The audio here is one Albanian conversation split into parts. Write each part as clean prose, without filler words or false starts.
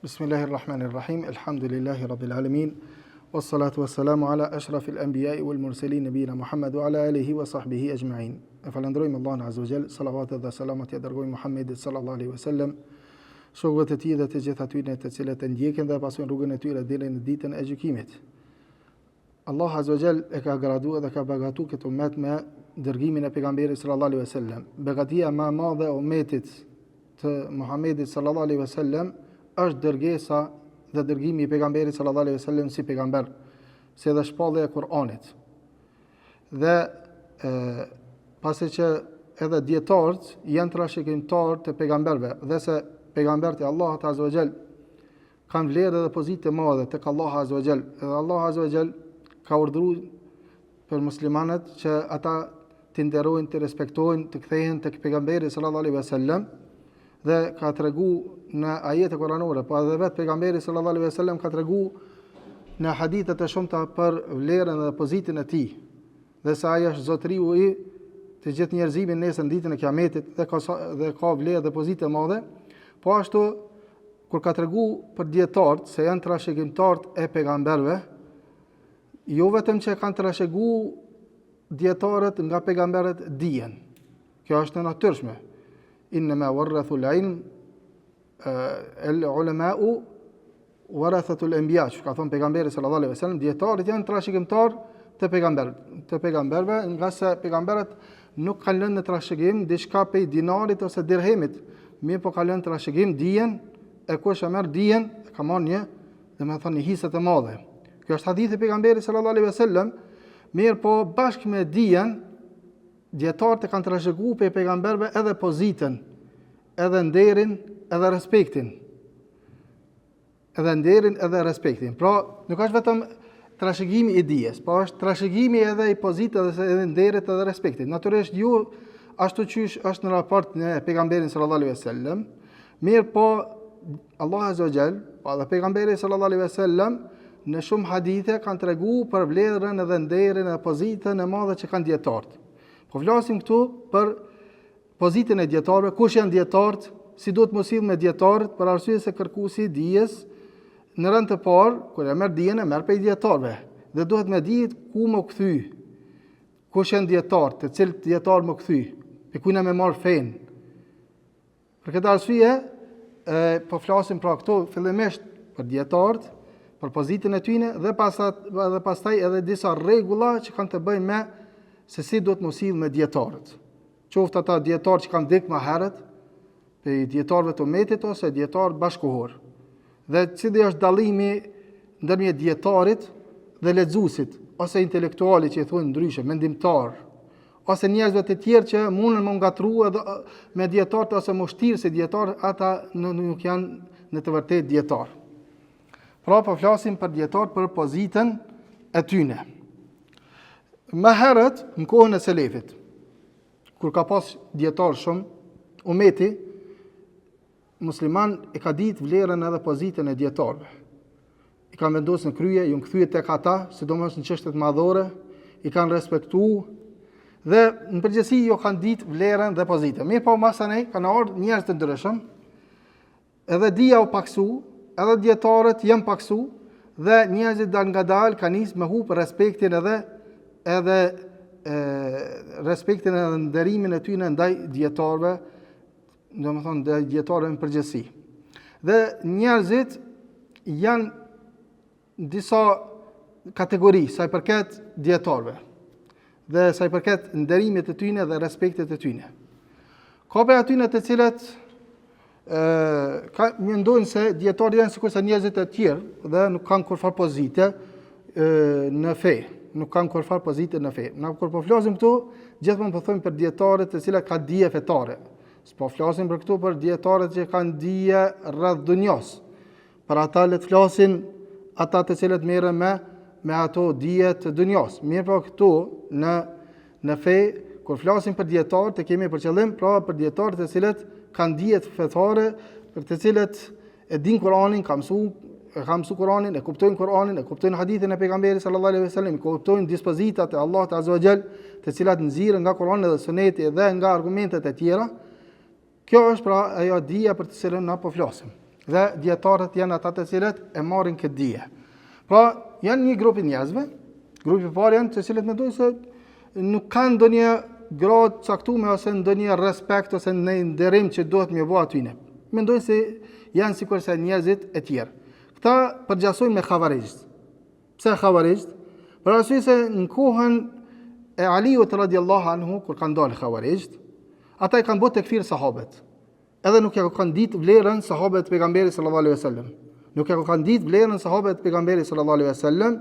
Bismillahirrahmanirrahim. Alhamdulillahi rabbil alamin. Wassalatu wassalamu ala ashrafil anbiya'i wal mursalin nabiyina Muhammad wa ala alihi wa sahbihi ajma'in. E falenderojmë Allahun azza wa jall, salavatet dhe selamat ja dërgojmë Muhammedit sallallahu alaihi wasallam, shokëve të tij dhe të gjithë atyre të cilët e ndjekin dhe pasojnë rrugën e tyre deri në ditën e gjykimit. Allah azza wa jall e ka graduar dhe ka begatuar këtë ummet me dërgimin e pejgamberit sallallahu alaihi wasallam. Begatia më e madhe e ummetit të Muhammedit sallallahu alaihi wasallam është dërgesa dhe dërgimi i pejgamberit sallallahu alaihi wasallam si pejgamber, si edhe shpallja e Kur'anit. Dhe pasi që edhe dietarët janë trashëgimtar të pejgamberëve, dhe se pejgamberët e Allahut azza wa jall kanë vlerë dhe pozitë të madhe tek Allahu azza wa jall. Dhe Allahu azza wa jall ka urdhëruar për muslimanët që ata të nderojnë, të respektojnë, të kthehen tek pejgamberi sallallahu alaihi wasallam, dhe ka treguar në ajete kuranore, po edhe vetë pejgamberi sallallahu alaihi wasallam ka treguar në hadithe të shumta për vlerën dhe pozitën e tij, dhe se ai është zotriu i të gjithë njerëzimit nesër ditën e Kiametit, dhe ka vlerë dhe pozitë të madhe. Po ashtu kur ka treguar për dietarët se janë trashëgimtarët e pejgamberëve, jo vetëm që kanë trashëguar dietarët nga pejgamberët dijen. Kjo është e natyrshme. Innama warathu al-ilm al-ulama'u warathatul anbiya, ka thënë pejgamberi sallallahu alaihi wasallam, dietarët janë trashëgimtar të pejgamberëve, nga se pejgamberët nuk kanë lënë në trashëgim diçka prej dinarit ose dirhemit, mirë po kanë lënë trashëgim dijen, e kush e merr dijen ka marrë një, domethënë një hise të madhe. Kjo është hadithi i pejgamberit sallallahu alaihi wasallam, mirë po bashkë me dijen dietarët e kanë trashëguar pe pejgamberëve edhe pozitën, edhe nderin, edhe respektin. Edhe nderin, edhe respektin. Pra, nuk është vetëm trashëgimi i dijes, po është trashëgimi edhe i pozitës, edhe nderit, edhe respektit. Natyrisht ju ashtu qysh është në raport në pejgamberin sallallahu alaihi wasallam, mirë po Allah azza wa jall, po edhe pejgamberi sallallahu alaihi wasallam në shumë hadithe kanë treguar për vlerën edhe nderin edhe pozitën e madhe që kanë dietarët. Po flasim këtu për pozitën e dietarëve, kush janë dietarët, si duhet mos sill me dietarët, për arsye se kërkuesi dijes në rënd të parë, kur e merr dijen, e merr prej dietarëve, dhe duhet me dijet ku më kthy. Kush janë dietarët, të cilët dietar më kthy, pe kujna më marr fen. Për këtë arsye, po flasim pra këtu fillimisht për dietarët, për pozitën e tyre dhe pastaj edhe disa rregulla që kanë të bëjnë me se si duhet mos sill me dietarët. Qoftë ata dietarë që kanë dhënë më herët, pe dietarëve të ummetit ose dietarë bashkëkohor. Dhe cili është dallimi ndërmjet dietarit dhe lexuesit, ose intelektualit që i thonë ndryshe, mendimtar, ose njerëzve të tjerë që mundën më ngatrua me dietarët ose më shtirë se dietarë, ata nuk janë në të vërtetë dietarë. Pra po flasim për dietarët, për pozitën e tyre. Më herët në kohën e selefit, kur ka pas dietar shumë, ummeti musliman e ka ditë vlerën edhe pozitën e dietarëve. I kanë vendosur në krye, ju kthye tek ata, sidomos në çështjet madhore, i kanë respektuar dhe në përgjithësi jo kanë ditë vlerën dhe pozitën. Mirë po masanej kanë ardhur njerëz të ndryshëm, edhe dija u paksu, edhe dietarët janë paksu, dhe njerëzit dal ngadalë kanë nisë me hup respektin edhe respektin edhe nderimin e tyre ndaj dietarëve, domethënë ndaj dietarëve në përgjithësi. Dhe njerëzit janë disa kategori sa i përket dietarëve dhe sa i përket nderimit të tyre dhe respektit të tyre. Ka për atyre të cilët mendojnë se dietarët janë sikur se njerëzit e tjerë dhe nuk kanë kurfar pozite në fe. Nuk kanë kurfar pozite në fe. Na kur po flasim këtu, gjithmonë po thojmë për dietarët të cilët kanë dije fetare. S'po flasim për këtu për dietarët që kanë dije rreth dunjos. Për ata le të flasin ata të cilët merren me ato dije të dunjos. Mirë po këtu në fe, kur flasim për dietarët, e kemi për qëllim pra për dietarët të cilët kanë dije fetare, për të cilët e din Kur'anin, ka mësu Kur'anin, e kuptojnë Kur'anin, e kuptojnë hadithin e pejgamberit sallallahu alaihi wasallam, e kuptojnë dispozitat e Allahut azza wa jall, të cilat nxirren nga Kur'ani dhe Suneti dhe nga argumentet e tjera. Kjo është pra ajo dija për të cilën na po flasim. dhe dietarët janë ata të cilët e marrin këtë dije. Pra, janë një grup i njerëzve, grupi i parë janë të cilët mendojnë se nuk kanë ndonjë gradë caktuar ose ndonjë respekt ose në nderim që duhet më bëu atyne. Mendojnë se janë sikurse njerëzit e tjerë. Këta përgjasojnë me xhavarixht. Pse xhavarixht? Për arsye se në kohën e Aliut radhiyallahu anhu kur kanë dalë xhavarixht, ata i kanë bërë tekfir sahabët. Edhe nuk ja kanë ditë vlerën sahabët pejgamberit sallallahu alaihi wasallam. Nuk ja kanë ditë vlerën sahabët pejgamberit sallallahu alaihi wasallam,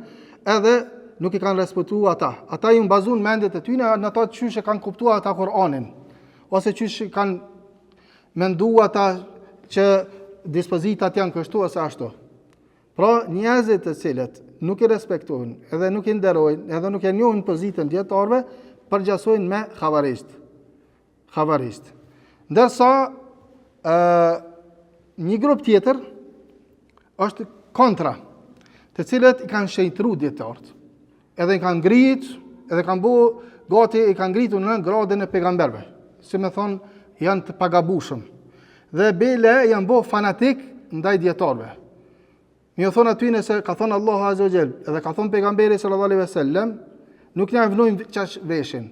edhe nuk i kanë respektuar ata. Ata i bazuan mendjet e tyre në ata çysh e kanë kuptuar ata Kur'anin, ose çysh kanë menduar ata që dispozitat janë kështu ose ashtu. Pra, njerëzit të cilët nuk i respektojnë, edhe nuk i nderojnë, edhe nuk e njohin pozitën dietarëve, përgjasojnë me xhavarixht. Ndërsa një grup tjetër është kontra, të cilët i kanë shëjtru dietarët, edhe i kanë ngrit, edhe kanë bu gati, i kanë ngritur në gradën e pejgamberëve, si me thonë janë të pagabushëm, dhe bile janë bu fanatik ndaj dietarëve. Mi u thonë atyne se ka thonë Allahu Azza wa Jall, edhe ka thonë pejgamberi sallallahu alaihi wasallam, nuk na vënojnë çash veshin.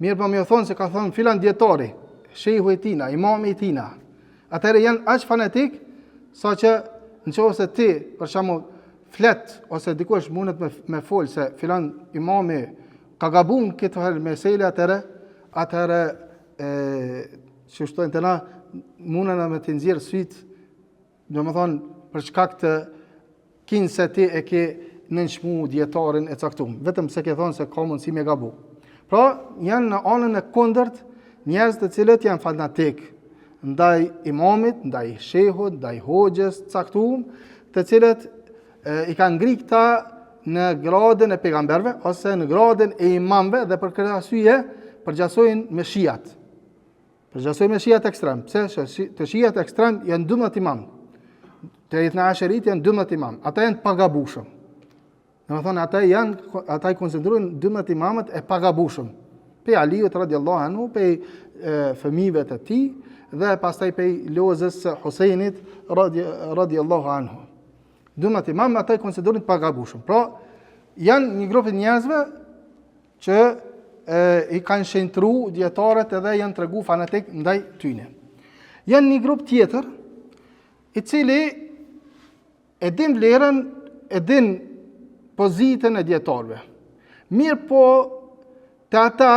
Mirë, po mi u thonë se ka thonë filan dietari, shehu i tina, imami i tina. Atëherë janë aq fanatik saqë nëse ti për shembull flet ose dikush mundet me fol se filan imami ka gabuar këtë mesele, atëherë çështojnë të na mundën me të nxjerr syt, domethënë për shkak të kinë se ti e ke nënshmu dietarin e caktuar, vetëm se ke thonë se ka mundësi me gabu. Pra, janë në anën e kundërt njerëz të cilët janë fanatik ndaj imamit, ndaj shehut, ndaj hoxhës caktuar, të cilët i kanë ngritur këta në gradën e pejgamberëve ose në gradën e imamëve dhe për këtë arsye përgjasojnë me shiat. Përgjasojnë me shiat ekstrem. Pse? Të shiat ekstrem janë 12 imam. Të Ithna Asherit janë 12 imam. Ata janë pagabushëm. Domethënë ata i konsiderojnë 12 imamët e pagabushëm. Pe Aliut radhiyallahu anhu, pe fëmijëve të tij dhe pastaj pe lozës Husajnit radhiyallahu anhu. 12 imam ata i konsiderojnë pagabushëm. Pra, janë një grup njerëzve që i kanë shëntru dietarët edhe janë tregu fanatik ndaj tyne. Janë një grup tjetër i cili e din vlerën, e din pozitën e dietarëve. Mirë po, të ata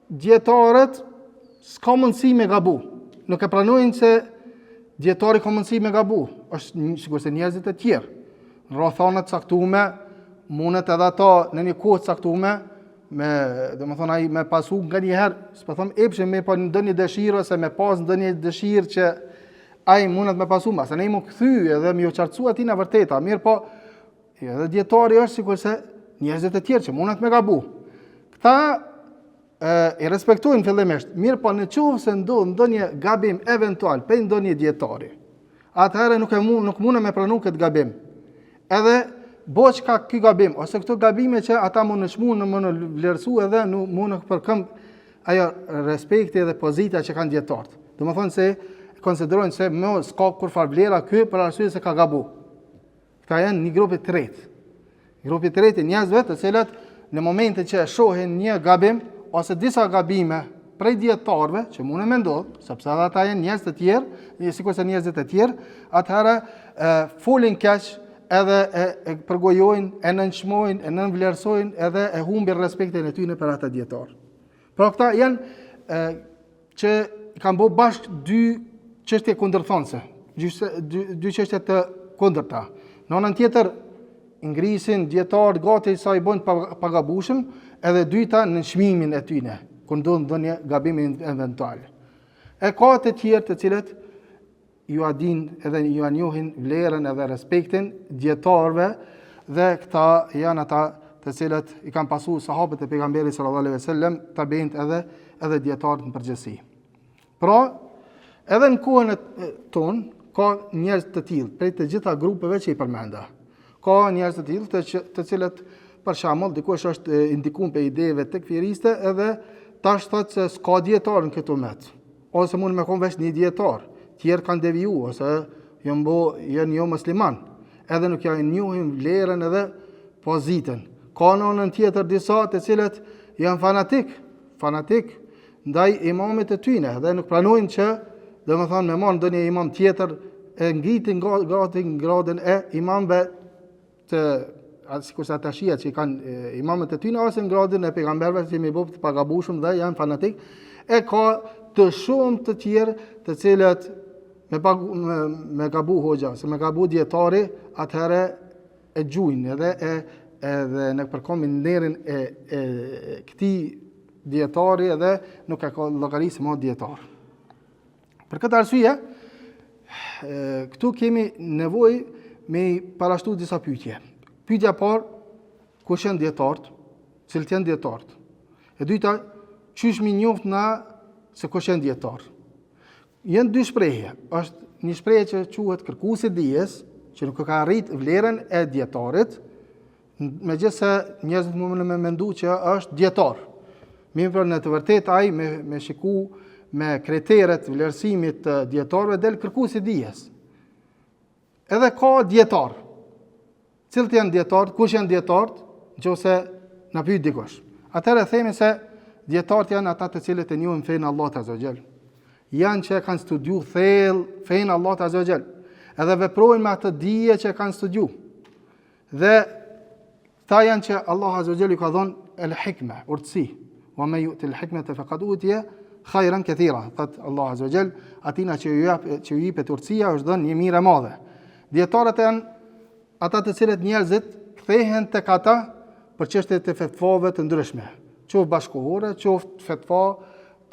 dietarët s'ka mundësi me gabu. Nuk e pranojnë se dietari ka mundësi me gabu. Është sikurse njerëzit e tjerë. Në rrethana të caktuara, mundet edhe ata në një kohë të caktuar domethënë ai me pasu nganjëherë, s'po them epshë me pa ndonjë dëshirë ose me pas ndonjë dëshirë që ai mundet me pasu mbas, ne i më kthy edhe më u qartësu aty në vërteta, mirë po edhe dietari është sikurse njerëzit e tjerë që mundet me gabu. Këta i respektojnë fillimisht, mirë po në qoftë ndodh ndonjë gabim eventual pe ndonjë dietari, atëherë nuk mundem me pranu këtë gabim. Edhe boç ka ky gabim ose këto gabime që ata mund në vlerësu edhe nuk mund në përkëm ajo respekti dhe pozita që kanë dietarët. Domethënë se konsiderojnë se s'ka kurfar vlera ky për arsye se ka gabu. Këta janë një grup i tretë. Grupi i tretë i njerëzve të cilët në momentin që shohin një gabim ose disa gabime prej dietarëve që mund të ndodh, sepse ata janë njerëz të tjerë, sikurse njerëzit e tjerë, atëherë folin keq edhe e përgojojnë, e nënçmojnë, e nënvlerësojnë edhe e humbin respektin e tyre për ata dietar. Pra këta janë që kanë bërë bashkë dy çështje kundërthonëse, dy çështje të kundërta. Në anën tjetër ngrisin dietar gati sa i bën pagabushëm, edhe dyta në çmimin e tyre, kur ndodh ndonjë gabim eventual. E ka të tjerë të cilët ju adin edhe ju njohin vlerën edhe respektin dietarëve dhe këta janë ata të cilët i kanë pasu sahabët e pejgamberit sallallahu alaihi wasallam, tabiint edhe dietarët në përgjithësi. Pra, edhe në kohën tonë ka njerëz të tillë, prej të gjitha grupeve që i përmenda. Ka njerëz të tillë të cilët për shembull dikush është indikuar pe ideve tekfiriste edhe tash thotë se s'ka dietar në këtë umet. Ose mund me kon vesh një dietar. Tjerë kanë deviju ose janë jo musliman, edhe nuk janë njohin vlerën edhe pozitën. Ka në anën tjetër disa të cilët janë fanatik ndaj imamit të tyne dhe nuk pranojnë që domethënë me marrë ndonjë imam tjetër e ngritin gradën e imamëve të sikur sa ata shia që kanë imamët e tyne ose në gradën e pejgamberëve që mi bëu të pagabushëm dhe janë fanatik. E ka të shumë të tjerë të cilët me gabu hoxha, se me gabu djetari, atëherë e gjujnë edhe në përkomin nerin e këti djetari edhe nuk e ka llogarisë më djetar. Për këtë arsye, këtu kemi nevojë me parashtu disa pyetje. Pyetja parë, kush janë dietarët, cilët janë dietarët? E dyta, çysh mi njoft na se kush janë dietarë? Janë dy shprehje. Është një shprehje që quhet kërkuesi i dijes, që nuk ka arrit vlerën e dietarit, megjithëse njerëzit mundën me mendu që është dietar. Mirë, në të vërtetë ai me shiku me kriteret vlerësimit të dietarëve del kërkuesi i dijes. Edhe ka dietar. Cilët janë dietarët? Kush janë dietarët? Nëse na pyet dikush. Atëherë themi se dietarët janë ata të cilët e njohin fenë Allahut Azza wa Jall. Janë që kanë studiuar thellë fenë Allahut Azza wa Jall. Edhe veprojnë me atë dije që kanë studiuar. Dhe ta janë që Allah Azza wa Jall i ka dhënë el-hikme, urtësi. Wa man yu'ti al-hikmata faqad utiya khayran katira. Thot Allah Azza wa Jall, atina që ju jepet urtësia është dhënë një mirë e madhe. Dietarët janë ata të cilët njerëzit kthehen tek ata për çështjet e fetvave të ndryshme, qoftë bashkëkohore, qoftë fetva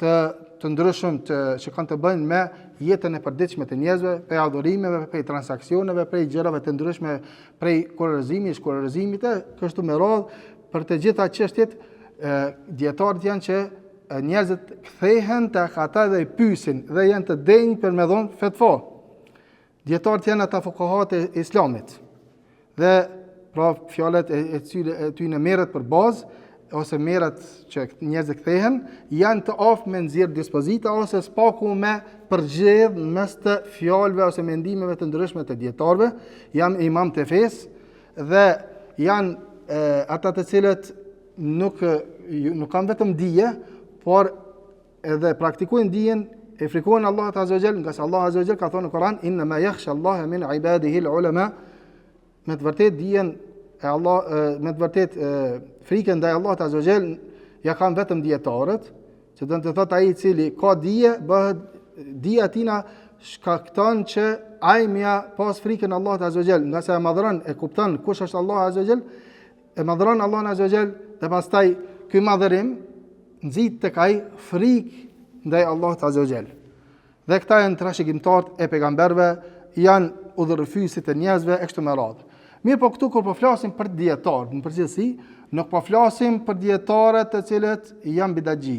të ndryshëm që kanë të bëjnë me jetën e përditshme të njerëzve, prej adhurimeve, prej transaksioneve, prej gjërave të ndryshme, prej shkurërzimit, kështu me radhë, për të gjitha çështjet, dietarët janë që njerëzit kthehen tek ata dhe i pyesin dhe janë të denjë për me dhënë fetva. Dietarët janë ata fuqahat e Islamit. Dhe pra fjalët e tyre merret për bazë ose merret që njerëzit kthehen, janë të aftë me nxjerr dispozita ose spaku me përgjedh mes të fjalëve ose mendimeve të ndryshme të dietarëve, janë imam të fesë dhe janë ata të cilët nuk kanë vetëm dije, por edhe praktikojnë dijen, e frikojnë Allahut Azza wa Jall, nga se Allah Azza wa Jall ka thënë në Kur'an inna ma yakhsha Allah min ibadihi al-ulama. Me të vërtet dijen e Allah, me të vërtet frikën ndaj Allahut Azza wa Jall ja kanë vetëm dietarët, që do të thotë ai i cili ka dije, bëhet dija tina shkakton që ai mja pas frikën Allahut Azza wa Jall, nga se e madhron e kupton kush është Allah Azza wa Jall, e madhron Allahun Azza wa Jall dhe pastaj ky madhërim nxit tek ai frikë ndaj Allahut Azza wa Jall. Dhe këta janë trashëgimtarët e pejgamberëve, janë udhërrëfysit e njerëzve e kështu me radhë. Mirë, po këtu kur po flasim për dietarë, në përgjithësi, nuk po flasim për dietarët të cilët janë bidaxhi,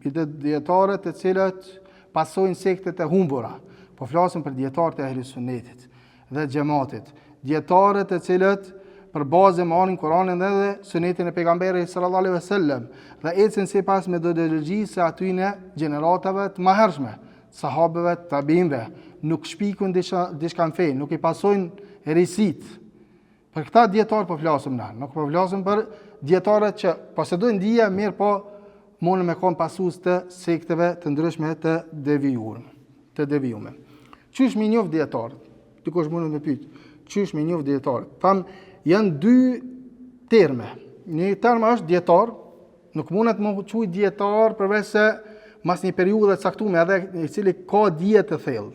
dietarët të cilët pasojnë sektet e humbura. Po flasim për dietarët e Ehlis Sunnetit dhe xhamatit, dietarët të cilët për bazë marrin Kur'anin dhe Sunetin e pejgamberit sallallahu alaihi wasallam dhe ecën sipas metodologjisë së atyre gjeneratave të mëhershme, sahabeve, tabiinëve, nuk shpikun diçka në fe, nuk i pasojnë risit. Për këta dietarë po flasim na, nuk po flasim për dietarët që posedojnë dije, mirë po mundën me kon pasues të sekteve të ndryshme të devijuar. Qysh mi njoh dietarët? Dikush mund të më pyet, qysh mi njoh dietarët? Tham janë dy terme. Një term është dietar, nuk mundet më quaj dietar përveç se mas një periudhe të caktuar edhe i cili ka dije të thellë.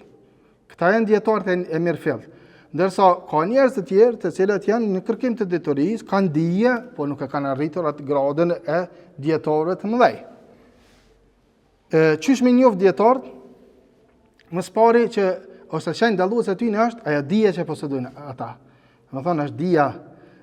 Këta janë dietarët e mirëfill. Ndërsa ka njerëz të tjerë të cilët janë në kërkim të ditorisë, kanë dije, po nuk e kanë arritur atë gradën e dietarëve të mëdhej. Qysh me njoh dietarët? Më spari që ose shenjë dalluese aty në është ajo dije që posedojnë ata. Do të thonë është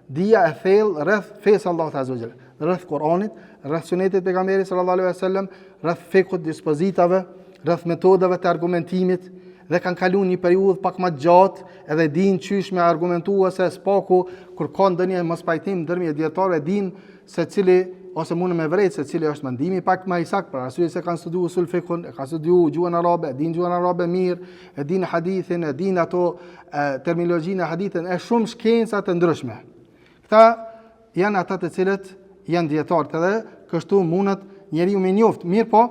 dija e thellë rreth fesë Allahut Azza wa Jall, rreth Kur'anit, rreth Sunetit të pejgamberit sallallahu alaihi wasallam, rreth fikut, dispozitave, rreth metodave të argumentimit dhe kanë kaluar një periudhë pak më gjatë edhe dinë çysh me argumentua se spaku kur ka ndonjë mospajtim ndërmjet dietarëve dinë se cili ose mund me vërejtë se cili është mendimi pak më i saktë, për arsye se kanë studiuar usul fiqhun, kanë studiuar gjuhën arabe, e din gjuhën arabe mirë, e din hadithin, e din ato terminologjinë e hadithit, e shumë shkenca të ndryshme. Këta janë ata të cilët janë dietarët edhe kështu mundet njeriu me njoft. Mirë po,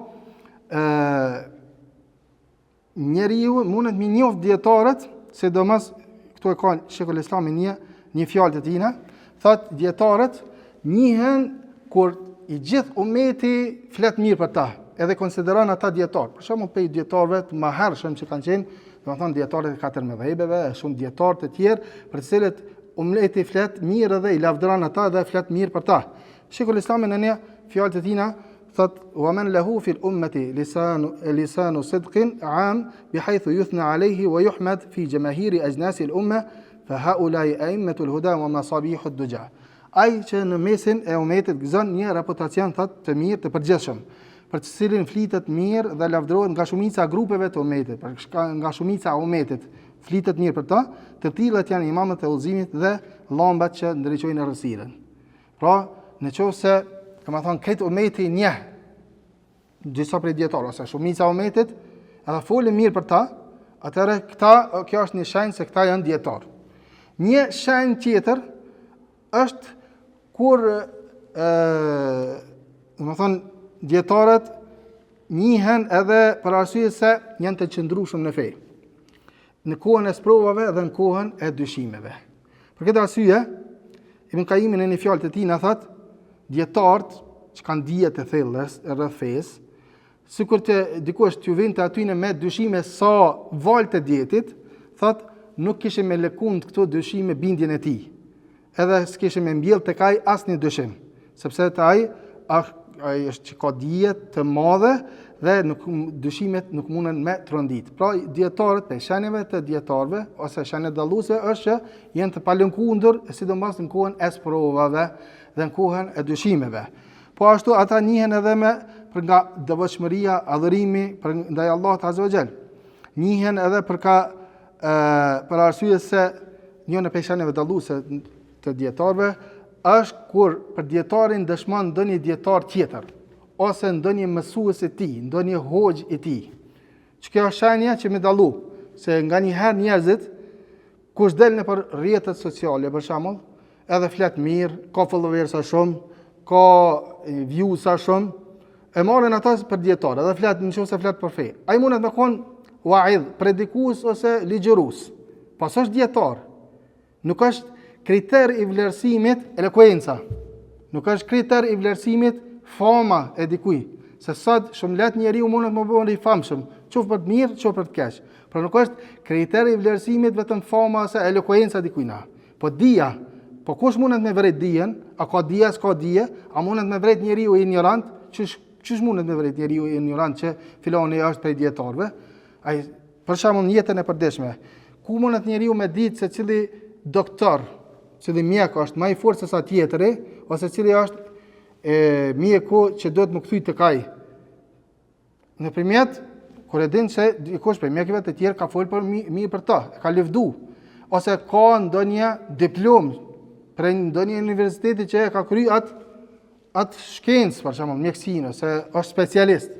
njeriu mundet me njoft dietarët, sidomos këtu e ka Shekull Islami një fjalë të tina, thotë dietarët njihen kur i gjithë ummeti flet mirë për ta, edhe konsideron ata dietar. Për shembull, pe dietarëve të mëhershëm që kanë qenë, domethënë dietarët e katër mëdhëbeve, shumë dietarë të tjerë, për të cilët ummeti flet mirë dhe i lavdëron ata dhe flet mirë për ta. Shekull Islami në një fjalë të tina thot wa man lahu fi al-ummati lisanu sidqin 'am bihaythu yuthna alayhi wa yuhmad fi jamaahiri ajnas al-umma fa haula'i a'immatu al-huda wa masabihu ad-duja. Ai që në mesin e umetit gëzon një reputacion thot të mirë të përgjithshëm, për të cilin flitet mirë dhe lavdërohet nga shumica grupeve të umetit, nga shumica e umetit flitet mirë për ta, të tillët janë imamët e udhëzimit dhe llambat që ndriçojnë errësirën. Pra, nëse domethënë këtë umeti njeh disa prej dietarëve ose shumica e umetit, edhe folën mirë për ta, atëherë kjo është një shenjë se këta janë dietarë. Një shenjë tjetër është kur domethënë dietarët njihen edhe për arsye se janë të qëndrueshëm në fe, në kohën e sprovave dhe në kohën e dyshimeve. Për këtë arsye, Ibn Qayyim në një fjalë të tij na thotë, dietarët që kanë dije të thellë rreth fesë, sikur të dikush t'ju vinte aty me dyshime sa valë të dietit, thotë nuk kishe me lëkund këto dyshime bindjen e tij. Edhe s'kishe me mbjell tek ai asnjë dyshim, sepse te ai është që ka dije të madhe dhe dyshimet nuk munden me trondit. Pra dietarët e shenjave të dietarëve ose shenjë dalluese është që janë të palënkundur, sidomos në kohën e sprovave dhe në kohën e dyshimeve. Po ashtu ata njihen edhe për nga devotshmëria, adhurimi ndaj Allahut Azza wa Jall. Njihen edhe për arsye se njëna prej shenjave dalluese të dietarëve është kur për dietarin dëshmon ndonjë dietar tjetër ose ndonjë mësues i tij, ndonjë hoxh i tij. Kjo është shenja që më dallu se nganjëherë njerëzit kush del nëpër rrjetet sociale për shembull, edhe flet mirë, ka followersa shumë, ka viewsa shumë, e marrin ata për dietar, edhe flet nëse flet për fe. Ai mundet të kon wa'idh, predikues ose ligjërues. Pas është dietar. Nuk është kriter i vlerësimit elokuenca. Nuk është kriter i vlerësimit fama e dikujt. Se sot shumë lehtë njeriu mundet të bëhet i famshëm, qoftë për të mirë, qoftë për të keq. Por nuk është kriter i vlerësimit vetëm fama ose elokuenca dikujt. Po dia, po kush mundet me vërejt dijen? A ka dije, s'ka dije? A mundet me vërejt njeriu i ignorant? Çish mundet me vërejt njeriu i ignorant që filoni është prej dietarëve? Ai për shembull në jetën e përditshme, ku mundet njeriu me ditë se cili doktor, cili mjek është më i fortë se sa tjetri, ose cili është mjeku që do të më kthyj tek ai. Nëpërmjet kur e din se dikush prej mjekëve të tjerë ka folur mirë për ta, ka lëvdu, ose ka ndonjë diplomë prej ndonjë universiteti që ka kryer atë shkencë, për shembull, mjekësinë, ose është specialist.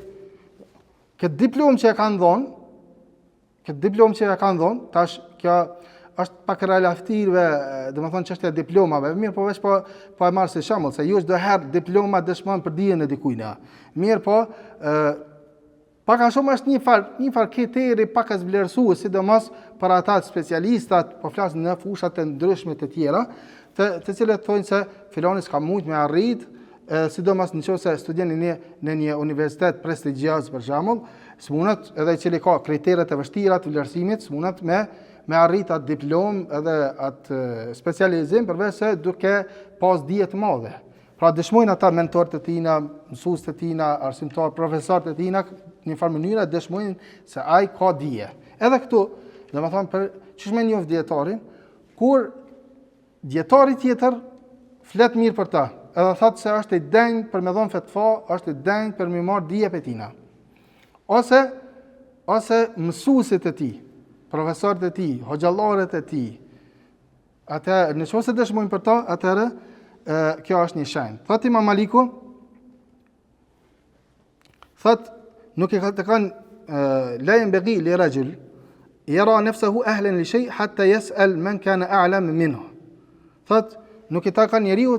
Këtë diplomë që e kanë dhënë, tash kjo është pak relative, domethënë çështja e diplomave, mirë po veç po e marr si shembull, se ju çdo herë diploma dëshmon për dijen e dikujt. Mirë po, pak a shumë është një far kriteri pak as vlerësues, sidomos për ata specialistat, po flas në fushat e ndryshme të tjera, të cilët thonë se filoni s'ka mujt me arrit, sidomos nëse studion në një universitet prestigjioz për shembull, s'munat edhe i cili ka kriteret e vështira të vlerësimit, s'munat me arrit atë diplomë edhe atë specializim përveç se duke pas dije të madhe. Pra dëshmojnë ata mentorët e tina, mësues të tina, arsimtar, profesorët e tina, në një farë mënyrë dëshmojnë se ai ka dije. Edhe këtu, domethënë për çish më njoh dietarin, kur dietari tjetër flet mirë për ta, edhe thotë se është i denjë për me dhon fetva, është i denjë për me marr dije për tina. Ose mësuesit e tij, profesorët e tij, hoxhallarët e tij. Atë nëse dëshmojnë për ta, atëherë kjo është një shenjë. Thotë Imam Maliku, thot nuk e të kanë la yanbaghi li rajul yara nafsuhu ahlan li shay hatta yas'al man kana a'lam minhu. Thot nuk e të kanë njeriu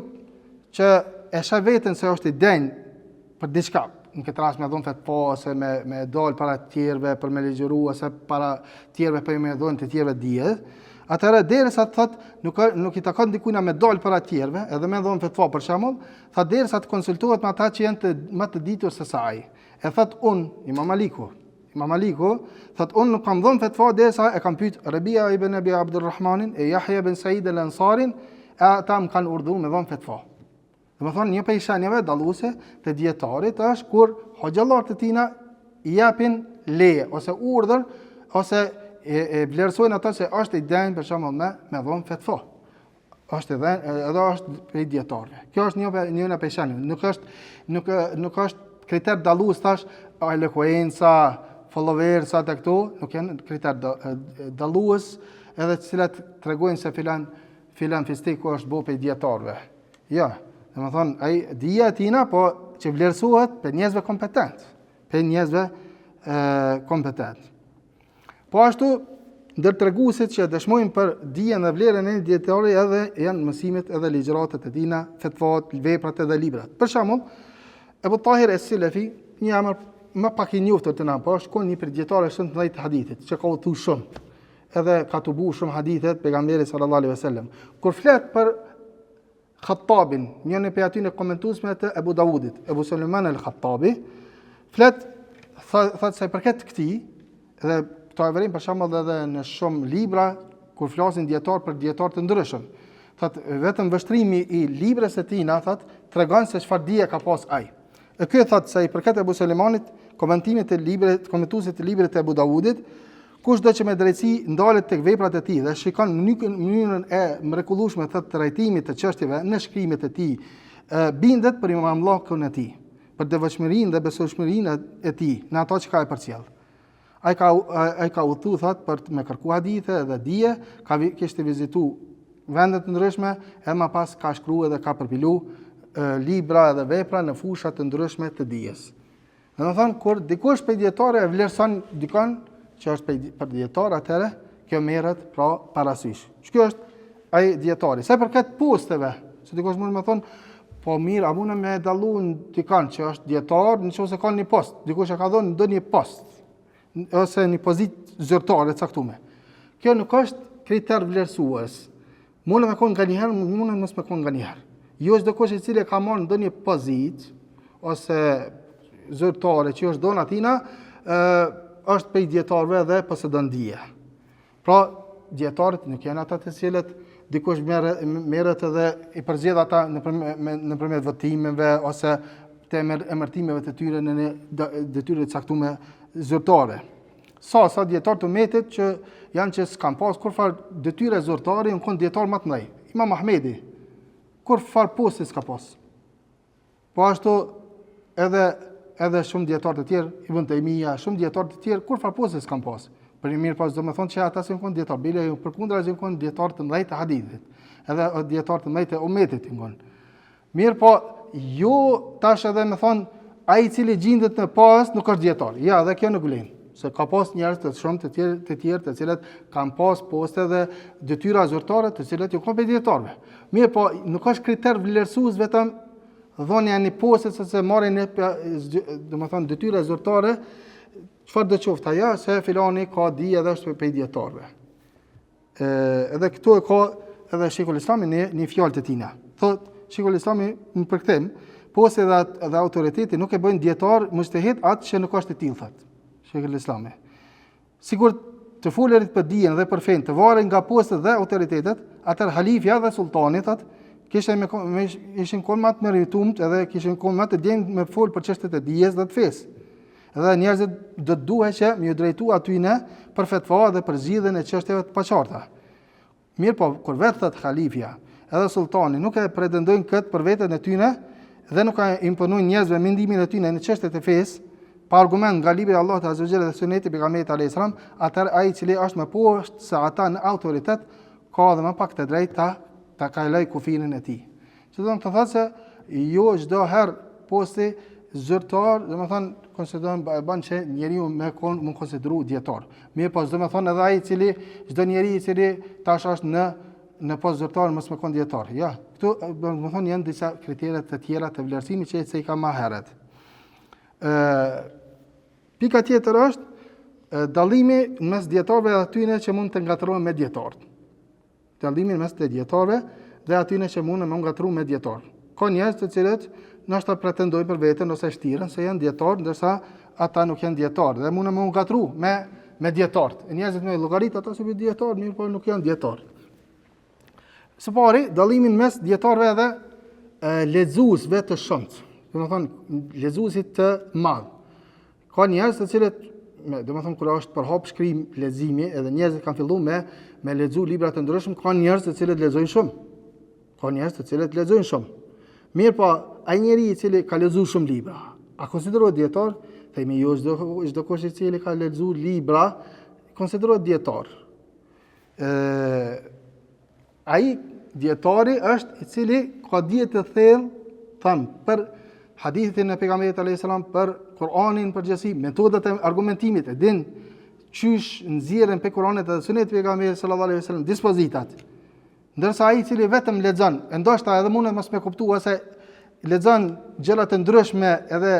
që e sheh veten se është i denj për diçka, në këtë rast me dhon fetva ose me dal para të tjerëve për me ligjëru ose para të tjerëve për me dhon të tjerëve dije. Atëherë derisa thot nuk i takon dikujt me dal para të tjerëve, edhe me dhon fetva për shembull, thot derisa të konsultohet me ata që janë më të ditur se sa ai. E thot Imam Maliku thot nuk kam dhon fetva derisa e kam pyet Rabia ibn Abi Abdurrahmanin e Yahya ibn Sa'id al-Ansarin, ata më kanë urdhëruar me dhon fetva. Domethënë një prej shenjave dalluese të dietarit është kur hoxhallarët e tina i japin leje ose urdhër ose e vlerësojnë ata se është i denj për shembull me dhon fetva. Është edhe është prej dietarëve. Kjo është një prej shenjave. Nuk është kriter dallues tash elokuenca, followersa të këtu, nuk janë kriter dallues edhe të cilat tregojnë se filan fistiku është bëu prej dietarëve. Jo. Domethënë ai dija tina po që vlerësohet për njerëzve kompetent. Po ashtu ndërtreguesit që dëshmojnë për dijen dhe vlerën e dietarit edhe janë mësimet edhe ligjëratat e tina, fetvat, veprat edhe librat. Për shembull, Ebu Tahir es-Silafi, një emër më pak i njohur të na, po është një prej dietarëve shumë të mëdhenj të hadithit, që ka udhëtuar shumë, edhe ka tubu shumë hadithet pejgamberit sallallahu alaihi wasallam. Kur flet për Khattabin, një prej atyre komentuesve të Ebu Davudit, Ebu Sulejman al-Khattabi, thot se përket këtij, dhe këto e vërin për shembull edhe në shumë libra kur flasin dietar për dietar të ndryshëm. Thot vetëm vështrimi i librës së tij tregon se çfarë dije ka pas ai. E ky thot se i përket Ebu Sulejmanit, komentimit të librit, komentuesit të librit të Ebu Davudit, kushdo që me drejtësi ndalet tek veprat e tij dhe shikon mënyrën e mrekullueshme të trajtimit të çështjeve në shkrimet e tij, bindet për imamllahun e tij, për devotshmërinë dhe besueshmërinë e tij në ato që ka e përcjell. Ai ka udhëtuar thot për me kërku hadithe dhe dije, kishte vizitu vende të ndryshme, e më pas ka shkruar dhe ka përpilu libra dhe vepra në fusha të ndryshme të dijes. Domethënë kur dikush prej dietarëve vlerëson dikon që është për dietar, atëherë kjo merret pra parasysh. Kjo është ai dietari. Sa për këtë posteve, se dikush mund të më thonë, po mirë, a mund me dallu dikon që është dietar, nëse ka një post, dikush e ka dhënë ndonjë post ose një pozitë zyrtare caktuar. Kjo nuk është kriter vlerësues. Mund të qenë nganjëherë, mund të mos më qenë nganjëherë. Jo çdo kush i cili ka marrë ndonjë pozitë ose zyrtare që është dhënë atina, është prej dietarëve dhe posedon dije. Pra, dietarët nuk janë ata të cilët dikush merret edhe i përzgjedh ata nëpërmjet votimeve ose të emërtimeve të tyre në detyrat e caktuara zyrtare. Sa dietar të umetit që janë që s'kan pas kurfar detyre zyrtare, janë kon dietar më të mëdhenj. Imam Ahmedi kurfar posti s'ka pas. Po ashtu edhe shumë dietar të tjerë, Ibn Taymija, shumë dietar të tjerë kurfar posti s'kan pas. Për një mirë pas do të thonë që ata s'kan kon dietar, bile përkundra që kon dietar të mëdhenj të hadithit, edhe dietar të mëdhenj të umetit kon. Mirë po, jo tash edhe më thon ai i cili gjendet në pas nuk është dietar. Ja, edhe kjo nuk vlen. Se ka pas njerëz të shumë të tjerë të cilët kanë pas poste dhe detyra zyrtare të cilat ju kanë dietarëve. Mirë po, nuk është kriter vlerësues vetëm dhënia e një poste se marrin domethënë detyra zyrtare, çfarë do qoftë ajo se filani ka dije edhe është prej dietarëve. Edhe këtu e ka edhe Sheikhul Islami një fjalë të tina. Thotë Sheikhul Islami në përkthim, poste dhe autoriteti nuk e bëjnë dietar mujtahid atë që nuk është i tillë thotë Sheikhul Islami. Sigur të folerit për dijen dhe për fen të varen nga postet dhe autoritetet, atëherë halifja dhe sultani thotë ishin kon më të meritumt edhe kishin kon më të djenë me fol për çështjet e dijes dhe të fesë. Edhe njerëzit do të duhet që më drejtu atyne për fetva dhe për zgjidhjen e çështjeve të paqarta. Mirë po, kur vetë thot halifja edhe sultani nuk e pretendojnë këtë për veten e tyre dhe nuk e imponojnë njerëzve mendimin e tyre në çështjet e fesë, pa argument nga libri i Allahut azza wa jalla dhe suneti pejgamberit alayhis salam, atëherë ai i cili është më poshtë se ata në autoritet ka dhe më pak të drejtë ta kaloj kufirin e tij. Që do të thotë se jo çdo herë posti zyrtar, domethënë konsiderohen bën që njeriu më konsideru dietar. Mirë, po domethënë edhe ai i cili çdo njeri i cili tash është në post zyrtar mos më kon dietar. Ja, këtu domethënë janë disa kritere të tjera të vlerësimit që se i ka më herët. Pika tjetër është dallimi mes dietarëve dhe atyre që mund të ngatrohen me dietarët. Dallimi mes të dietarëve dhe atyre që mund të ngatrohen me dietarët. Ka njerëz të cilët ndoshta pretendojnë për veten ose shtiren se janë dietarë, ndërsa ata nuk janë dietarë dhe mund të ngatru me dietarët. Njerëzit me llogarit ata si dietarë, mirë po nuk janë dietarë. Së pari, dallimin mes dietarëve dhe lexuesve të shumt, domethënë lexuesit të madh. Ka njerëz të cilët, domethënë kur është përhap shkrim leximi, edhe njerëzit kanë filluar me lexu libra të ndryshëm, ka njerëz të cilët lexojnë shumë. Ka njerëz të cilët lexojnë shumë. Mirë po, ai njeri i cili ka lexuar shumë libra, a konsiderohet dietar? Themi jo, çdo kush i cili ka lexuar libra konsiderohet dietar. Ai dietari është i cili ka dije të thellë për hadithin e pejgamberit alayhis salam, për Kur'anin përgjithësi, metodat e argumentimit, e din çysh nxjerrën pe Kur'anit dhe sunet e pejgamberit sallallahu alaihi wasallam dispozitat. Ndërsa ai i cili vetëm lexon, ndoshta edhe mund të mos me kuptuar se lexon gjëra të ndryshme edhe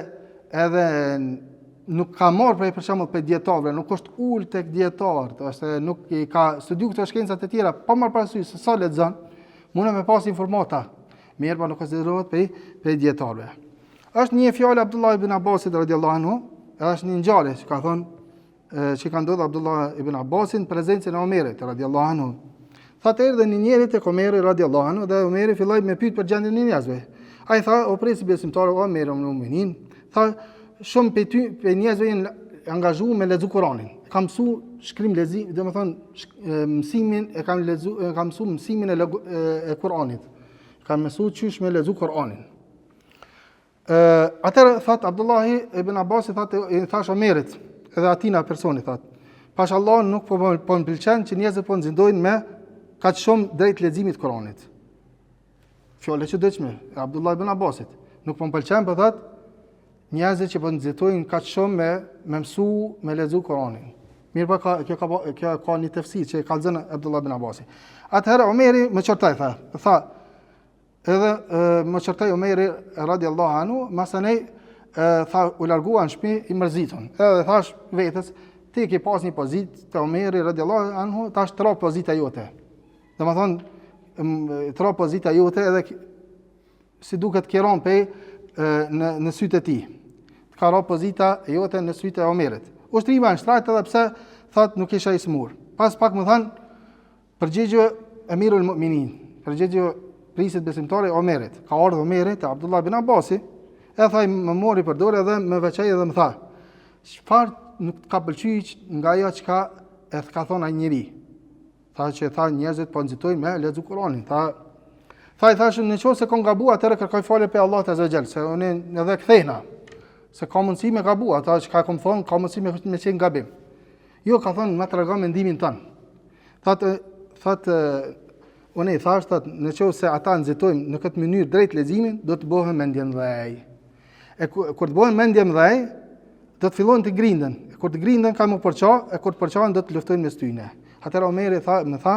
nuk ka marrë për shembull pe dietarëve, nuk është ul tek dietarët, ose nuk i ka studiuar këto shkencat e tjera, pa marrë parasysh se sa lexon, mund me pas informata. Mirë, po nuk konsiderohet pe dietarëve. Është një fjalë Abdullah ibn Abbasit radhiyallahu anhu, është një ngjarje që ka thonë që ka ndodhur Abdullah ibn Abbasin në prezencën e Omerit radhiyallahu anhu. Thotë erdhi një njeri tek Omeri radhiyallahu anhu dhe Omeri filloi me pyet për gjendjen e njerëzve. Ai tha, o presi besimtarë, o Omeri ibn Mu'minin, tha, shumë pe njerëzve janë angazhuar me lexu Kur'anin. Ka mësuar shkrim lexim, domethënë mësimin e kam mësuar mësimin e Kur'anit. Ka mësuar çysh me lexu Kur'anin. Atëherë thot Abdullahi ibn Abbas i thash Omerit, edhe atina personi thot, pash Allah nuk po më pëlqen që njerëzit po nxindojnë me kaq shumë drejt leximit të Kur'anit. Fjalë që dëshmë, Abdullah ibn Abbasit, nuk po më pëlqen, po thot njerëzit që po nxitojnë kaq shumë me mësu me lexu Kur'anin. Mirë po kjo ka një tefsir që ka thënë Abdullah ibn Abbasi. Atëherë Omeri më çortoi tha edhe më çortoi Omeri radhiyallahu anhu, masanej tha u larguan në shtëpi i mërzitur. Edhe thash vetes, ti ke pas një pozitë te Omeri radhiyallahu anhu, tash tro pozita jote. Domethënë tro pozita jote edhe si duket kiron pe në sytë e tij. Ka ro pozita jote në sytë e Omerit. Ushtrima në shtrajt edhe pse thot nuk isha i smur. Pas pak më than përgjigje Emirul Mu'minin, përgjigje prisit besimtari Omerit. Ka ardhur Omeri te Abdullah ibn Abbasi, e tha më mori për dorë dhe më veçoi dhe më tha, çfarë nuk ka pëlqyer nga ajo çka e ka thonë ai njeri. Tha që njerëzit po nxitojnë me lexu Kur'anin. I thashë nëse ka gabuar atëherë kërkoj falje pe Allahut azza xal, se unë edhe kthehna. Se ka mundësi me gabuar, ata që ka thonë, ka mundësi me qenë gabim. Jo, ka thonë, me tregon mendimin tënë. Thotë, unë i thash, nëse ata nxitojnë në këtë mënyrë drejt leximin, do të bëhen mendje mëdhej. E kur të bëhen mendje mëdhej, do të fillojnë të grinden. Kur të grinden ka më përqa, e kur të përqajnë do të luftojnë mes tyre. Atëherë Omeri më tha,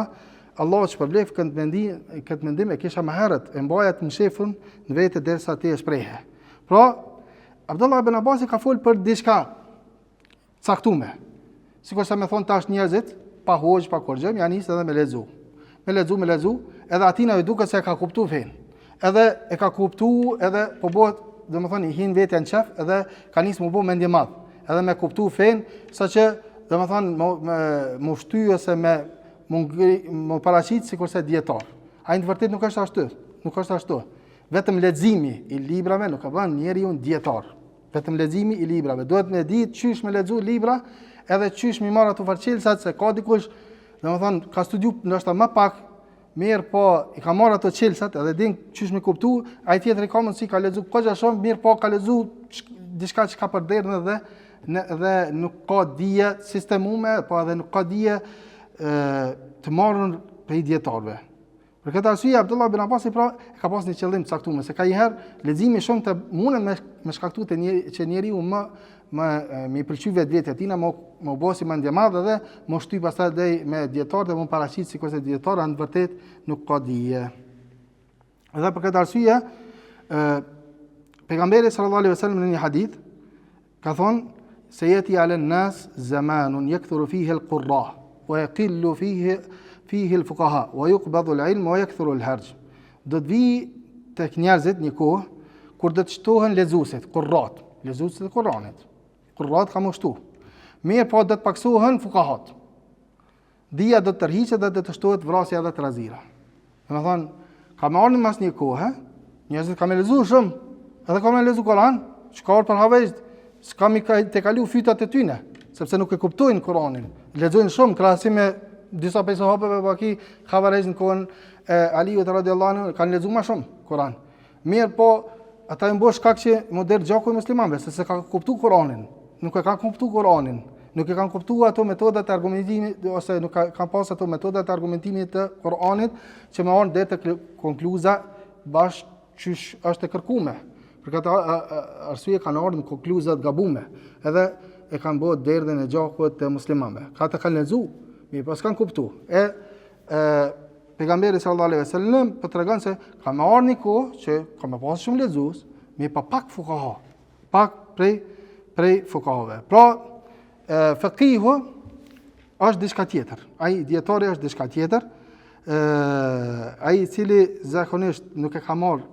Allah që përblef këtë mendim e kisha më herët, e mbajat në shefën në vete derisa ti e shprehe. Pra, Abdullah ibn Abbasi ka folë për diçka caktume. Sikur sa me thonë tash njerëzit, pa hoxh, pa korxhem, janë nisë edhe me lexu. Me lexu, edhe atina i duket se e ka kuptu fen. Edhe e ka kuptu, edhe po bëhet, domethënë i hin vetja në qef, edhe ka nisë më bë mendje madh. Edhe me kuptu fen, saqë domethënë më shty ose më paraqit sikurse dietar. Ai në vërtet nuk është ashtu. Vetëm leximi i librave nuk ka bën njeriu dietar. Vetëm leximi i librave. Duhet me ditë çysh me lexu libra, edhe çysh mi marr ato farçelsat se ka dikush, domethënë ka studiu ndoshta më pak, mirë po i ka marr ato çelsat edhe din çysh me kuptu, ai tjetri ka mundsi ka lexu koja shumë, mirë po ka lexu diçka që ka përderdhur dhe nuk ka dije sistemume, po edhe nuk ka dije të marrën prej dietarëve. Për këtë arsye Abdullah ibn Abbas pra ka pas një qëllim të caktuar, se kanjëherë leximi shumë të mundet me shkaktuar që njeriu më pëlqy vetë tina, më bosi më ndjemadh dhe më shtyp pastaj deri me dietar dhe më paraqit sikurse dietar në vërtet nuk ka dije. Dhe për këtë arsye pejgamberi sallallahu alaihi wasallam në një hadith ka thonë se yati ala an-nas zamanun yakthuru fihi al-qurra wa yaqillu fihi al-fuqaha wa yuqbadu al-ilm wa yakthuru al-harj. Do të vi tek njerëzit një kohë kur do të shtohen lexuesit, qurrat, lexuesit e Kuranit. Qurrat ka më shtu. Mirë po do të paksohen fuqahat. Dija do të tërhiqet dhe do të shtohet vrasja dhe trazira. Domethënë, ka më ardhur mas një kohë, njerëzit kanë lexuar shumë, edhe kanë lexuar Kur'an, shkar për havëz, s'kam i të kalu fytat e tyne, sepse nuk e kuptojnë Kur'anin. Lexojnë shumë krahasim me disa prej sahabeve baki Khawarij në kohën e Aliut radhiyallahu anhu kanë lexuar më shumë Kur'an. Mirë po ata i mbosh shkak që modern gjaku i muslimanëve se kanë kuptuar Kur'anin, nuk e kanë kuptuar Kur'anin, nuk e kanë kuptuar ato metodat e argumentimit ose nuk kanë pas ato metodat e argumentimit të Kur'anit që më orën deri te konkluza bash çish është e kërkuar. Për këtë arsye kanë ardhur në konkluza të gabuara, edhe e kanë bërë derdhën e gjakut të muslimanëve. Ata kanë lexuar, mirë pas kanë kuptuar. Pejgamberi sallallahu alaihi wasallam po tregon se ka më ardhur një kohë që ka më pas shumë lexues, mirë pa pak fuqaha, pak prej fuqahave. Pra, faqihu është diçka tjetër. Ai dietari është diçka tjetër. Ai i cili zakonisht nuk e ka marrë,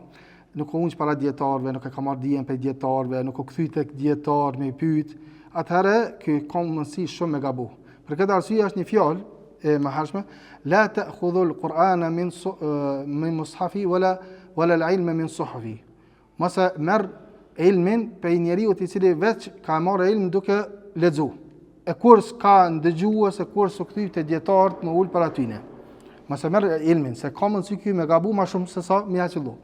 nuk u unq para dietarëve, nuk e ka marrë dijen prej dietarëve, nuk u kthy tek dietar me pyet, atëherë ky ka mundësi shumë me gabu. Për këtë arsye është një fjalë e mëhershme, la ta'khudhu al-Qur'ana min mushafi wala al-ilma min suhfi. Mos e merr ilmin prej njeriu i cili vetë ka marrë ilm duke lexuar. E kur s'ka ndëgjuar, se kur s'u kthy te dietarët më ul para tyne. Mos e merr ilmin, se ka mundësi ky me gabu më shumë se sa më ia qellu.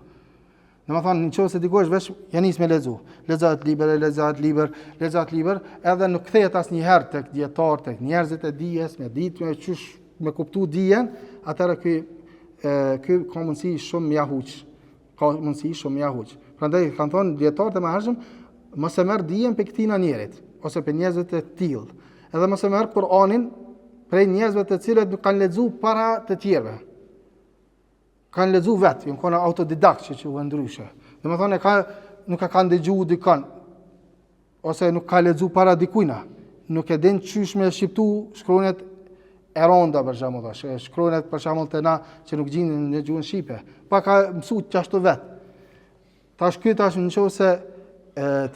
Domethënë nëse dikush veç janis me lexu, lexohet libër, edhe nuk kthehet asnjëherë tek dietar, tek njerëzit e dijes, me ditë me çysh me kuptu dijen, atëherë ky ka mundësi shumë më jahuç. Prandaj kanë thonë dietarët e mëhershëm, mos e merr dijen pe këtina njerit ose pe njerëzit e tillë. Edhe mos e merr Kur'anin prej njerëzve të cilët nuk kanë lexuar para të tjerëve. Kanë lexuar vetë, janë kanë autodidakt që u ndryshe. Domethënë nuk e kanë dëgjuar dikon ose nuk ka lexuar para dikujna. Nuk e din çysh me shqiptu shkronjat e ronda për shembull, shkronjat për shembull të na që nuk gjinin në gjuhën shqipe. Pa ka mësuar çashtu vetë. Tash nëse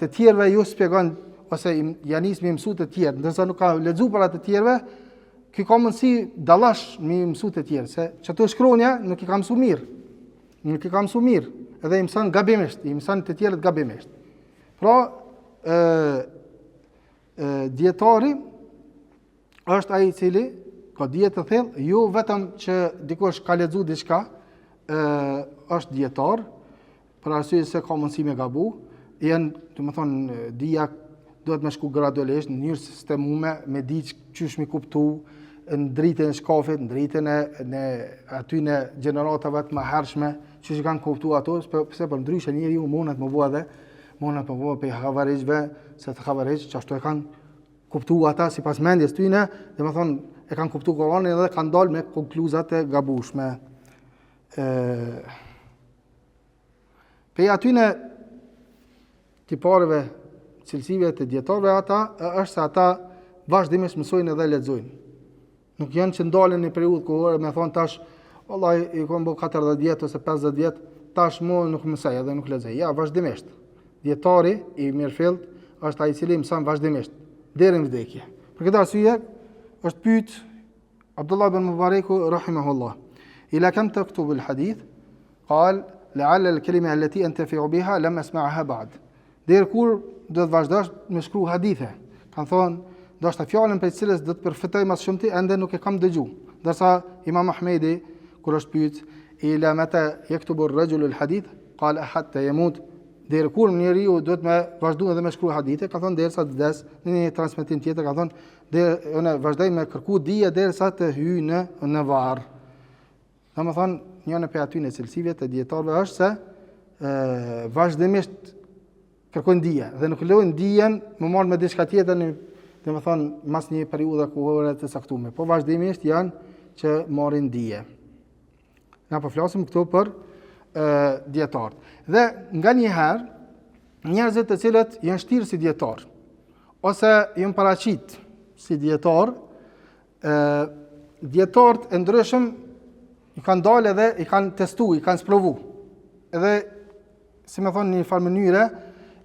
të tjerëve ju shpjegon ose janis me mësuar të tjerë, ndërsa nuk ka lexuar para të tjerëve, ky ka mundësi dallash me mësuar të tjerë, se çato shkronja nuk i ka mësuar mirë. Nuk i ka mësuar mirë, edhe i mëson gabimisht, i mëson të tjerët gabimisht. Pra, dietari është ai i cili ka dije të thellë, jo vetëm që dikush ka lexuar diçka, është dietar, për arsye se ka mundësi me gabu, domethënë dija duhet me shku gradualisht në mënyrë sistemume, me ditë çysh me kuptu në dritën e shkafit, në dritën e aty në gjeneratave të mëhershme, çysh kanë kuptuar ato, pse për ndryshe njeriu mundet më bëu pe Khawarijve, se të Khawarij çashtu e kanë kuptuar ata sipas mendjes tyne, domethënë e kanë kuptuar Kur'anin dhe kanë dalë me konkluzat e gabueshme. Pe atyne tiparëve, cilësive të dietarëve ata është se ata vazhdimisht mësojnë edhe lexojnë. Nuk janë që ndalen në periudhë kohore me thonë tash, vallahi i kam bërë 40 vjet ose 50 vjet, tash më nuk mësoj edhe nuk lexoj. Ja, vazhdimisht. Dietari i mirëfillt është ai i cili mëson vazhdimisht deri në vdekje. Për këtë arsye është pyet Abdullah ibn Mubarak rahimahullah, ila kam taktubu al-hadith? Qal la'alla al-kalima allati antafi'u biha lam asma'ha ba'd. Deri kur do të vazhdosh me shkruaj hadithe. Kan thonë, ndoshta fjalën për cilës do të përfitoj më shumë ende nuk e kam dëgjuar. Ndërsa Imam Ahmedi kur është pyet ila mata yaktubu ar-rajulu al-hadith? Qal hatta yamut. Deri kur njeriu duhet me vazhdu edhe me shkruaj hadithe, ka thonë derisa të vdes. Në një transmetim tjetër ka thonë unë vazhdoj me kërku dije derisa të hyj në varr. Domethënë njënë për aty në cilësive të dietarëve është se vazhdimisht kërkojnë dije dhe nuk lejojnë dijen më marrë me diçka tjetër, domethënë mas një periudhe kohore të caktuar, po vazhdimisht janë që marrin dije. Na po flasim këtu për dietarët. Dhe nganjëherë njerëzit të cilët janë shtirë si dietar ose janë paraqit si dietar, dietarët e ndryshëm i kanë dalë edhe i kanë testuar, i kanë sprovu. Edhe si më thonë në një farë mënyre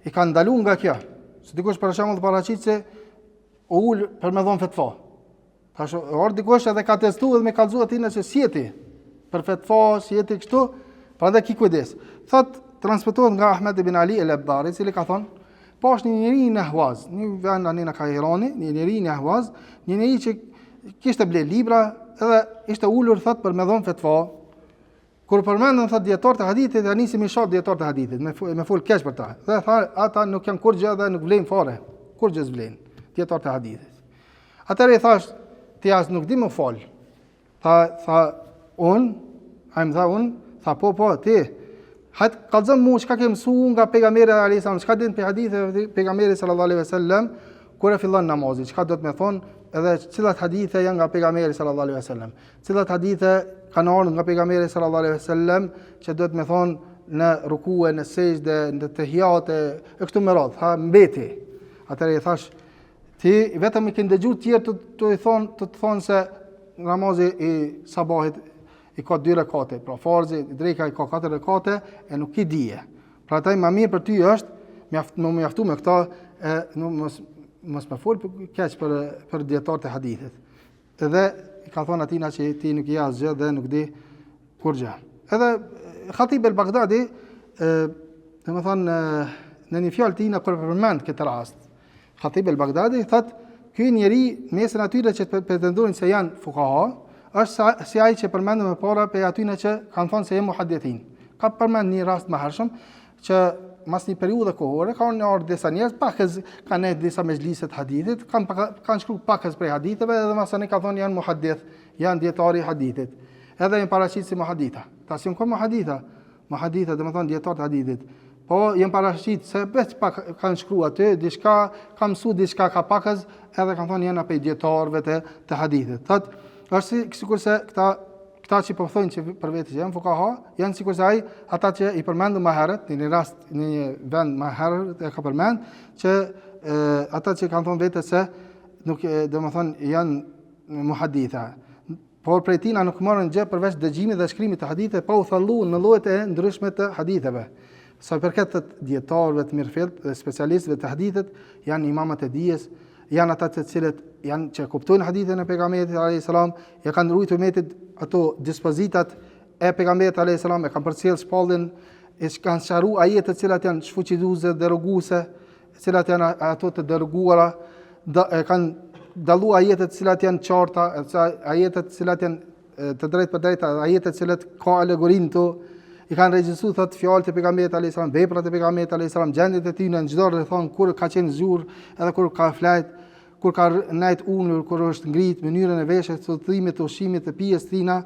i kanë ndaluar nga kjo. Se dikush për shembull të paraqit se u ul për me dhon fetva. Tash or dikush edhe ka testuar dhe me kallëzuar aty nëse si jeti për fetva, si jeti kështu, prandaj ki kujdes. Thot transmetohet nga Ahmed ibn Ali el-Abbari, i cili ka thonë, po është një njeri në Ahwaz, një vend anë në Kairani, një njeri në Ahwaz, një njeri që kishte ble libra edhe ishte ulur thot për me dhon fetva. Kur përmendën thot dietar të hadithit, ja nisi me shoh dietar të hadithit, me fol keq për ta. Dhe tha ata nuk janë kur gjë dhe nuk vlen fare, kur gjë s'vlen dietar të hadithit. Atëherë i thash, ti as nuk di më fal. Tha unë, po, ti. Hajt kallëzëm mu çka ke mësuar nga pejgamberi alayhis salam, çka din pe hadithe pejgamberit sallallahu alaihi wasallam kur e fillon namazin, çka do të më thon, edhe cilat hadithe janë nga pejgamberi sallallahu alaihi wasallam, cilat hadithe kanë ardhur nga pejgamberi sallallahu alaihi wasallam që do të më thon në rukue, në sejdë, në tahiyate, e kështu me radhë, ha mbeti. Atëherë i thash, ti vetëm i ke dëgjuar të tjerë të thonë se namazi i sabahit i ka 2 rekate, pra farzi, dreka i ka 4 rekate, e nuk i dije. Pra taj më mirë për ty është, më mjaftu me këta, mos më fol keq për dietarët e hadithit. Edhe i ka thonë atina që ti nuk i asgjë dhe nuk di kur gjë. Edhe Khatib el-Baghdadi, domethënë në një fjalë tina kur përmend këtë rast, Khatib el-Baghdadi thotë, ky njeri mesën atyre që pretendojnë se janë fuqaha, është si ai që përmendëm më para pe atyre që kanë thënë se janë muhaddithin. Ka përmend një rast më hershëm që mas një periudhë kohore kanë ardhur disa njerëz pakës kanë disa mezhlise të hadithit, kanë shkruar pakës për haditheve dhe masani ka thonë janë muhaddith, janë dietari i hadithit. Edhe janë paraqit si muhadditha. Tash janë muhadditha, domethënë dietar të hadithit. Po janë paraqit se vetë pak kanë shkruar aty, diçka ka mësuar, diçka ka pakës, edhe kanë thonë janë apo dietarëve të hadithit. Thotë është sikurse këta që po thonë që për vetë që janë fuqaha, janë sikurse ata që i përmendu më herët, në një rast, në një vend më herët e ka përmend, që ata që kanë thonë vetë se nuk, domethënë janë muhadditha. Por prej tina nuk marrin gjë përveç dëgjimit dhe shkrimit të haditheve, pa u thalluar në llojet e ndryshme të haditheve. Sa përket të dietarëve të mirëfillt dhe specialistëve të hadithit, janë imamat e dijes, janë ata të cilët janë që kuptojnë hadithin e pejgamberit alayhis salam, ja kanë ruajtur umetit ato dispozitat e pejgamberit alayhis salam, e kanë përcjell shpallin, e kanë sqaruar ajete të cilat janë shfuqizuese, deroguese, të cilat janë ato të deroguara, e kanë dalluar ajete të cilat janë qarta, ajete të cilat janë të drejtë për drejtë, ajete të cilat ka alegorinë to, i kanë regjistruar thot fjalët e pejgamberit alayhis salam, veprat e pejgamberit alayhis salam, gjendjet e tij në çdo rrethon, kur ka qenë zhur, edhe kur ka flajt, kur ka nejt unur, kur është ngrit, mënyrën e veshjes, të udhëtimit, të ushqimit, të pijes tina,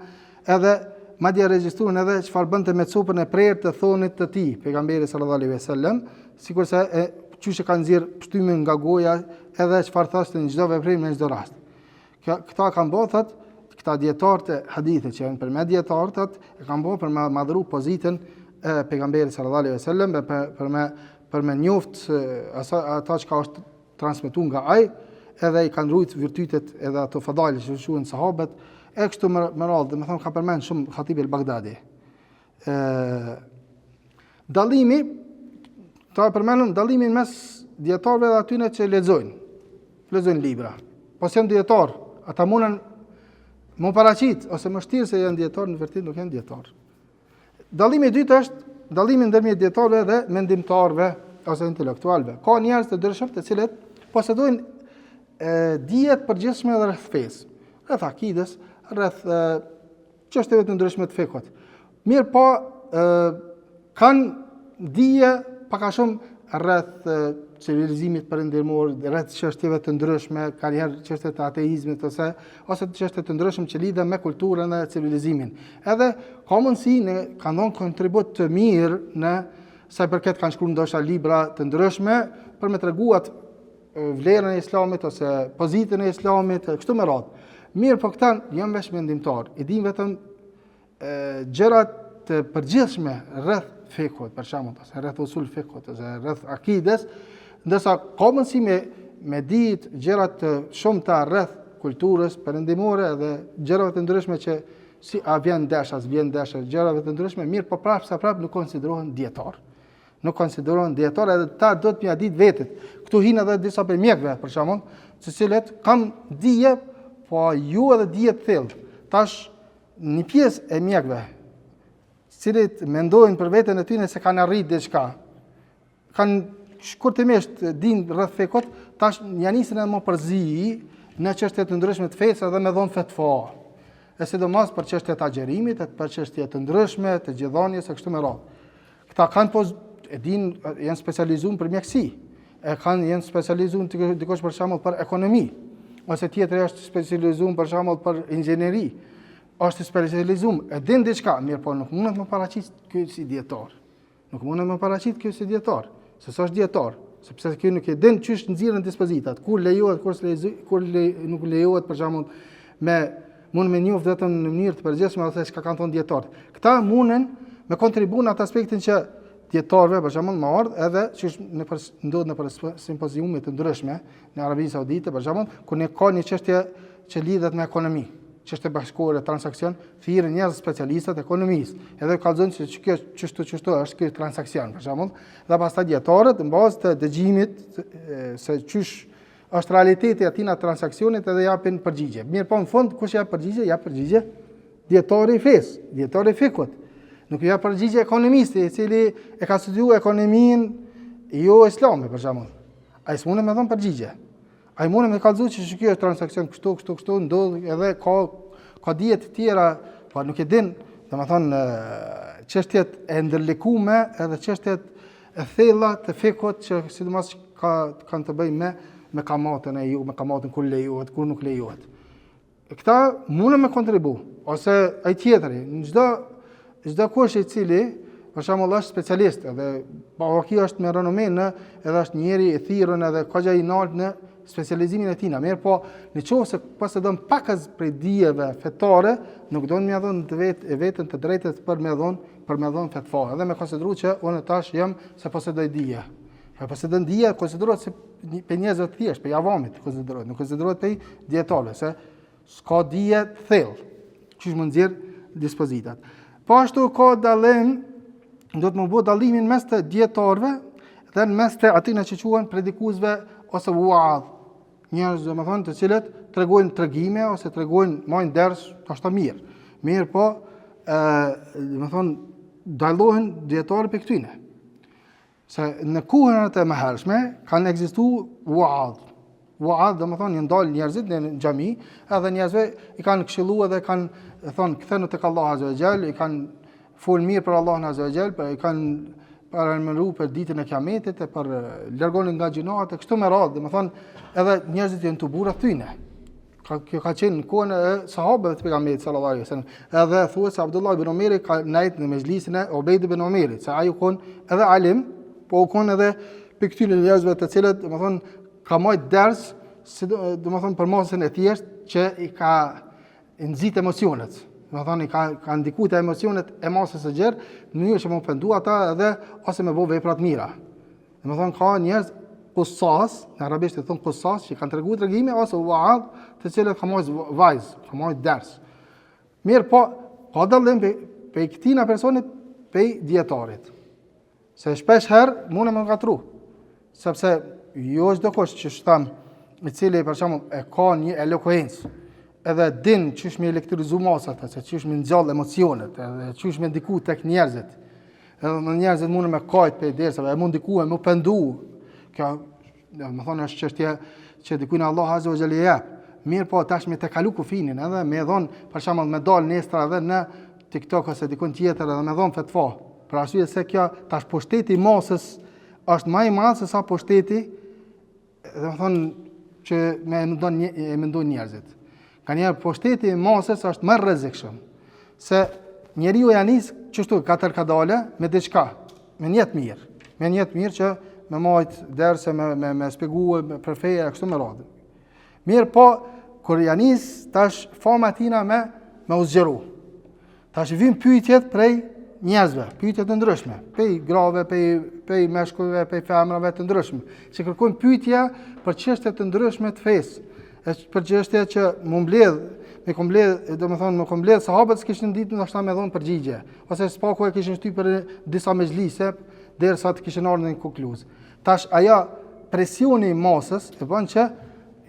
edhe madje regjistruan edhe çfarë bënte me copën e prerë të thonit të tij, pejgamberi sallallahu alaihi wasallam, sikurse çuçi kanë nxjerr pshtymin nga goja, edhe çfarë thoshte në çdo veprim në çdo rast. Këta kanë bërë thot, këta dietarë të hadithit që janë përmes dietarët, e kanë bërë për me madhru pozitën e pejgamberit sallallahu alaihi wasallam, për me njoft ata që ka është transmetuar nga ai, edhe i kanë ruajtur virtytet edhe ato fadale që quhen sahabët, e kështu me radhë, domethënë ka përmend shumë Khatib el-Baghdadi. Dallimi, ta përmendëm dallimin mes dietarëve dhe atyre që lexojnë libra. Po janë dietar, ata mundën më paraqit ose më shtirë se janë dietar, në vërtetë nuk janë dietar. Dallimi i dytë është dallimi ndërmjet dietarëve dhe mendimtarëve ose intelektualëve. Ka njerëz të ndryshëm të cilët posedojnë dijet përgjithshme rreth fesë, rreth akides, rreth çështjeve të ndryshme të fekut. Mirë po, kanë dije pak a shumë rreth civilizimit perëndimor, rreth çështjeve të ndryshme, ka njëherë çështje të ateizmit ose çështje të ndryshme që lidhen me kulturën dhe civilizimin. Edhe ka mundësi kanë dhënë kontribut të mirë në sa i përket kanë shkruar ndoshta libra të ndryshme për me treguar vlerën e islamit ose pozitën e islamit, kështu me radhë. Mirë, po këta janë veç mendimtar, i din vetëm gjërat të përgjithshme rreth fikut, për shembull, ose rreth usul fikut, ose rreth akides, ndërsa ka mundësi me ditë gjërat të shumta rreth kulturës perëndimore dhe gjërave të ndryshme që si a vjen dash, as vjen dash, gjërave të ndryshme, mirë, po prapë nuk konsiderohen dietar. Nuk konsiderohen dietar, edhe ta do të mja ditë vetit. Këtu hinë edhe disa për mjekve, për shembull, të cilët kanë dije, po ju edhe dije të thellë. Tash një pjesë e mjekve, cilët mendojnë për veten e tyre se kanë arritë diçka, kanë shkurtimisht dinë rreth fekut, tash janë nisën edhe më përzi në çështje të ndryshme të fesë dhe me dhon fetva. E sidomos për çështjet e agjerimit, për çështje të ndryshme, të gjithëdhënies e kështu me radhë. Këta kanë janë specializuar për mjekësi, janë specializuar dikush për shembull për ekonomi, ose tjetri është specializuar për shembull për inxhinieri, është specializuar, e din diçka, mirë, po nuk mundet më paraqit ky si dietar. Nuk mundet më paraqit ky si dietar, se s'është dietar, sepse ky nuk e din çysh nxirren dispozitat, kur lejohet, kur nuk lejohet për shembull mund me njoft vetëm në mënyrë të përgjithshme ose çka kanë thonë dietarët. Këta mundën me kontribuar në atë aspektin që dietarëve për shembull më ardh edhe që ndodhet në simpoziume të ndryshme në Arabinë Saudite për shembull, ku ne ka një çështje që lidhet me ekonomi, çështje bashkëkohore, transaksion, thirrën njerëz specialistë të ekonomisë. Edhe kallëzojnë se kjo çështje është ky transaksion për shembull, dhe pastaj dietarët në bazë të dëgjimit se çysh është realiteti atina transaksionit edhe japin përgjigje. Mirë, po në fund kush jap përgjigje? Jap përgjigje dietari i fesë, dietari i fikut. Nuk jap përgjigje ekonomisti i cili e ka studiuar ekonominë jo islame për shembull. Ai s'mund të më dhon përgjigje. Ai mund të më kallëzoj se kjo është transaksion kështu ndodh edhe ka dije të tjera, po nuk e din, domethënë çështjet e ndërlikuara edhe çështjet e thella të fikut që sidomos kanë të bëjnë me kamatën e me kamatën kur lejohet, kur nuk lejohet. Këta mundën me kontribu, ose ai tjetri, në çdo kush i cili për shembull është specialist edhe kjo është me renome edhe është njëri i thirrën edhe ka gjë i lartë në specializimin e tij. Mirë, po nëse pas e don pakaz prej dijeve fetare, nuk do të më dhon vetën të drejtës për më dhon fetva. Edhe me konsideruar që unë tash jam se posedoj dije. Po posedon dije, konsiderohet se për njerëz të thjeshtë, për avamit konsiderohet, nuk konsiderohet për dietarëve, se s'ka dije të thellë. Çish mund nxjerr dispozitat. Po ashtu ka dallim, do të më bëj dallimin mes të dietarëve dhe mes të atyre që quhen predikuesve ose uadh. Njerëz domethënë të cilët tregojnë tregime ose marrin ders, është mirë. Mirë, po domethënë dallohen dietarë për këtyne. Se në kohën e mëhershme kanë ekzistuar uadh. Uadh domethënë janë dalë njerëzit në xhami, edhe njerëzve i kanë këshilluar dhe kanë thonë kthenu tek Allahu Azza wa Jall, i kanë fol mirë për Allahun Azza wa Jall, i kanë paralajmëruar për ditën e Kiametit, për largonin nga gjinohat e kështu me radhë, domethënë edhe njerëzit janë të burra thyne. Kjo ka qenë në kohën e sahabëve të pejgamberit sallallahu alaihi wasallam. Edhe thuhet se Abdullah ibn Umeri ka nejt në mezhlisin e Ubejd ibn Umerit, se ai u kon edhe alim, po u kon edhe për këtyre njerëzve të cilët domethënë ka marrë ders, domethënë për mosën e thjesht që i ka nxit emocionet. Domethënë ka ndikuar te emocionet e mosës së gjerë, në mënyrë që më pendu ata edhe ose më bëu vepra të mira. Domethënë ka njerëz qusas, në arabisht e thon qusas, që kanë treguar tregime ose uadh, të cilët kanë marrë vajz, kanë marrë ders. Mirë, po ka dallim pe këtina personit pe dietarit. Se shpesh herë mund më ngatru, sepse jo çdo kush që shtam, i cili për shembull e ka një elokuencë, edhe din çish me elektrizu masat, se çish me ngjall emocionet, edhe çish me ndiku tek njerëzit. Edhe njerëzit mund me kajt pe dersave, mund ndikuar, më pendu. Kjo, më thonë, është çështje që dikujt Allah Azza wa Jalla jep. Mirë, po tash me të kalu kufinin, edhe me dhon, për shembull, me dal nesër edhe në TikTok ose dikun tjetër edhe me dhon fetva. Për arsye se kjo tash pushteti i masës është më i madh se sa pushteti, domethënë që mendojnë njerëzit. Kanjëherë pushteti i masës është më rrezikshëm, se njeriu ja nis çështu katër kadale me diçka, me një jetë mirë, që me majt derse me shpjegue për feja kështu me radhë. Mirë po, kur ja nis tash fama tina me u zgjeru. Tash vin pyetjet prej njerëzve, pyetje të ndryshme, prej grave, prej meshkujve, prej femrave të ndryshme, që kërkojnë pyetje për çështje të ndryshme të fesë, për çështje që më mbledh sahabët s'kishin ditë ndoshta me dhon përgjigje, ose spaku e kishin shtypur për disa mezhlise derisa të kishin ardhur në një konkluz. Tash ajo presioni i masës e bën që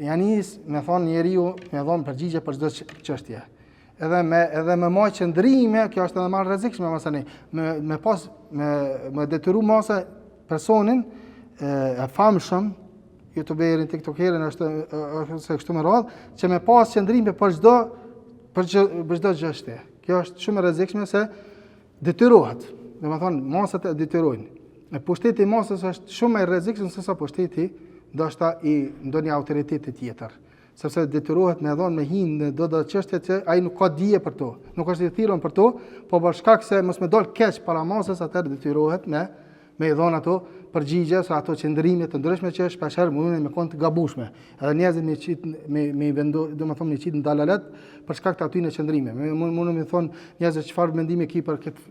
janis me thon njeriu me dhon përgjigje për çdo çështje. Edhe me marrë qëndrime, kjo është edhe më rrezikshme masani, me detyru masa personin e famshëm, youtuberin, tiktokerin, është kështu me radhë, që me pas qëndrime për çdo çështje. Kjo është shumë e rrezikshme se detyrohet. Domethënë masat e detyrojnë. Pushteti i masës është shumë e rrezikshëm se sa pushteti ndoshta i ndonjë autoriteti tjetër. Sepse detyrohet me dhon me hinë në do çështje që ai nuk ka dije për to, nuk është i thirrur për to, po për shkak se mos me dal keq para masës, atëherë detyrohet me i dhon ato përgjigje ose ato qëndrime të ndryshme që shpeshherë mundin me kon të gabueshme. Edhe njerëzit me domethënë me qit në dalalet për shkak të atyre qëndrimeve. Mundin me thon njerëzit çfarë mendimi ke për këtë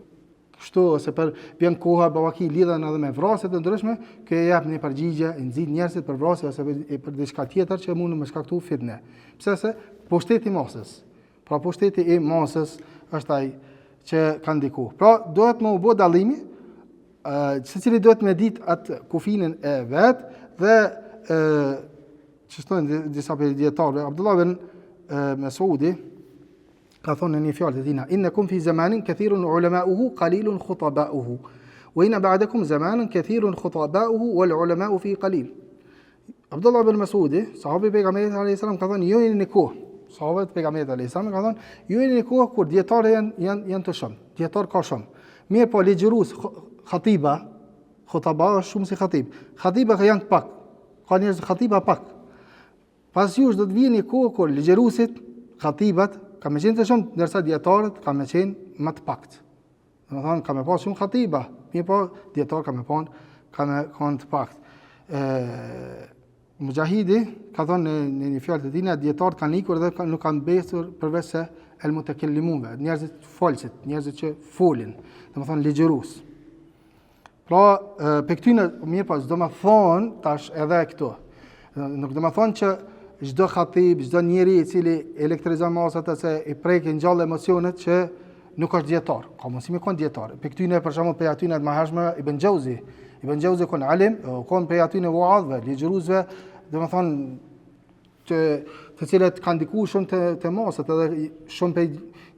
kështu, ose për vjen koha bavaki lidhen edhe me vrasje të ndryshme, kjo jep një përgjigje, i nxit njerëzit për vrasje ose për diçka tjetër që mund të më shkaktojë fitne. Pse se pushteti i masës. Pra pushteti i masës është ai që ka ndikuar. Pra duhet më u bë dallimi, secili duhet me ditë atë kufinin e vet dhe që thonë disa dietarë, Abdullah ibn Mas'udi ka thonë në një fjalë të tina, innakum fi zamanin kathirun ulama'uhu qalilun khutaba'uhu wa inna ba'dakum zamanan kathirun khutaba'uhu wal ulama'u fi qalil. Abdullah ibn Mas'udi, sahabi pejgamberit alayhis salam, ka thonë ju jeni në kohë, sahabët pejgamberit alayhis salam ka thonë ju jeni në kohë kur dietarë janë të shumë, dietar ka shumë. Mirë po ligjërues khatiba, khutaba është shumë si khatib. Khatiba ka janë pak. Ka njerëz khatiba pak. Pas jush do të vini kohë kur ligjëruesit, khatibat ka me qenë të shumë, ndërsa dietarët ka me qenë më të pakt. Domethënë ka me pas shumë khatiba, mirë po dietar ka me kanë të pakt. Mujahidi ka thonë në një fjalë të tina, dietarët kanë ikur dhe nuk kanë besur përveç se el mutakellimuve, njerëzit folësit, njerëzit që folin, domethënë ligjërues. Pra, për këtyne, mirë pas, do me thonë tash edhe këto. Nuk do me thonë që çdo khatib, çdo njeri i cili elektrizon masat ose i prek ngjall emocionet që nuk është dietar. Ka mundësi me kon dietar. Për këtyne për shembull për atyne të mëhershme Ibn Jauzi kon alim, kon për atyne uadhve, ligjëruesve, domethënë të cilët kanë ndikuar shumë te masat, edhe shumë për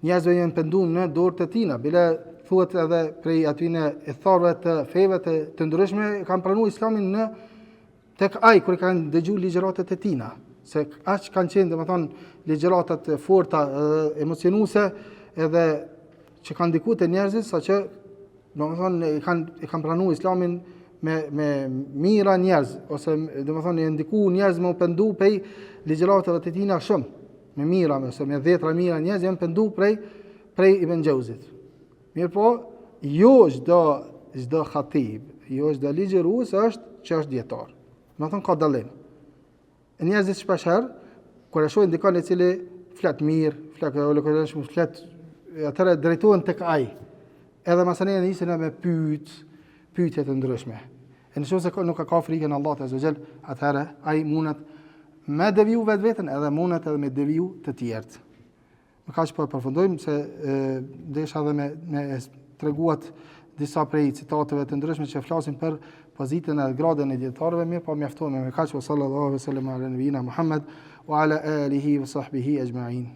njerëzve janë penduar në dorë të tina. Bile thuhet edhe prej atyne e tharve të feve të ndryshme kanë pranuar Islamin në tek ai kur kanë dëgjuar ligjëratat e tina. Se aq kanë qenë domethënë ligjëratat e forta, emocionuese, edhe që kanë ndikuar te njerëzit saqë domethënë e kanë pranuar Islamin me mira njerëz, ose domethënë e ndikuar njerëz me u pendu prej ligjëratave të tina shumë, me mira, ose me dhjetra mira njerëz janë pendu prej Ibn Jauzit. Mirë po, jo çdo khatib, jo çdo ligjërues që është dietar. Domethënë ka dallim. Njerëzit shpeshherë kur e shohin dikon i cili flet mirë, flet atëra drejtohen tek ai. Edhe masanë nisin me pyetje të ndryshme. E nëse nuk ka frikën Allahut azza xal, atëra ai mundet me deviju vetveten, edhe mundet edhe me deviju të tjerët. Më kaq po përfundojmë se desha edhe me treguat disa prej citateve të ndryshme që flasin për pozitën e gradën e dietarëve, mirë po mjaftohemi me kaq. Sallallahu alaihi wasallam ala nabina Muhammad wa ala alihi wa sahbihi ajma'in.